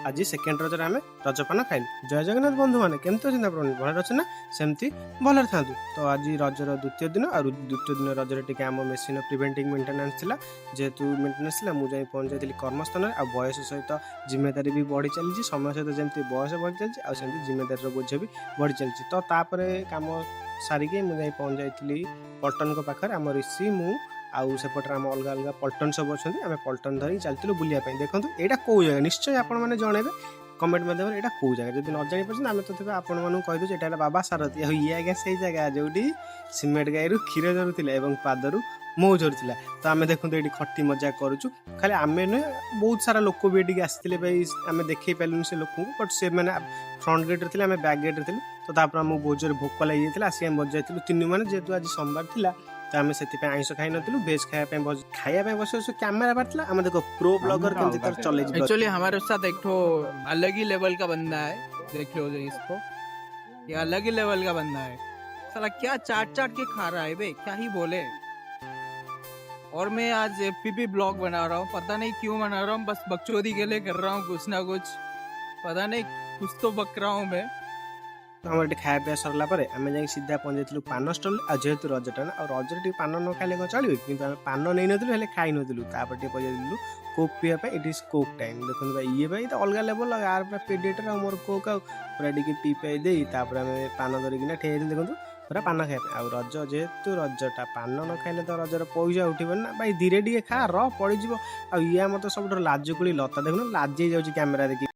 आज second Roger आम रजपान खाइल। जय जगन्नाथ बंधु मैंने केमती अच्छे आप भल अच्छे ना सेमती भल था। तो आज रजर द्वितीय दिन और द्वितीय दिन रजर टी आम मेसीन प्रिवेंटिंग मेन्टेनान्स था जेहेतु मेन्टेनान्स था मुझे पहुँच जाती कर्मस्थान आ बयस सहित जिम्मेदारी भी बढ़ी चली समय सहित जमी बयस बढ़ी चलती आमती जिम्मेदारी बोझ भी बढ़ी चलती। तो तापर कम सारिके मुझे पहुँच जाइली पल्टन पाखे आम ऋषि मु आउ सेपटे आम अलग अलग पल्टन सब अच्छा आम पल्टन धरिक चलती बुलापी। देखो यहाँ कौ जगह निश्चय आपण मैंने जनइबे कमेंट माध्यम यहाँ कौ जगह जब न जापर आम तो आपको कहीदे यहाँ बाबा सारथी ये आज्ञा से जगह जो सीमेंट गाई क्षीर झरुला और पादर मो झरुला। तो आम देखो ये खटी मजा करुचु खाली आम नुहे बहुत सारा लोक भी ये आसते भाई आम देखे पार्लुनि से लोक बट से मैंने फ्रंट गेट थे आम बैक गेट थे। तो आमको बहुत जोर भोक लगी जाता आसिक बजाई तीन मैंने जेहतु आज सोमवार था तो आम से आइंस खाई नु भेज खाया बस कैमेरा बांटला आम देखो प्रो ब्लॉगर केमती चले। एक्चुअली हमारे साथ एक तो अलग ही लेवल का बंदा है, देख लो इसको, ये अलग ही लेवल का बंदा है। साला क्या चाट चाट के खा रहा है बे, क्या ही बोले। और मैं आज पीपी ब्लॉग बना रहा हूँ, पता नहीं क्यों बना रहा हूँ, बस बकचोदी के लिए कर रहा हूँ कुछ ना कुछ, पता नहीं कुछ तो बक रहा हूँ मैं। आम ये खाया पीया सरला आम जा सीधा पहुँच जाइलु पान स्टल जेहेतु रजटा ना रजरे पान न खाइले कौन चलो कि पान नहीं नुँ खाई नुँ तापर पहुँच जाइलु कोक पीवा इट इज कोक टाइम। देखो भाई ये भाई तो अलग लेवल यार पूरा पेडिएटर आ मोर कोक आ पूरा टी पी पाई दे आम पान धरिकिना ठे देखो पूरा पान खाइबा आ रज जेहेतु रजटा पान न खाइले तो रजर पैसा उठबन ना भाई धीरे टे खा र पड़ज आ ये मत सब लाजुकुड़ी लता देखो लाजै जाऊँ कैमेरा देखी।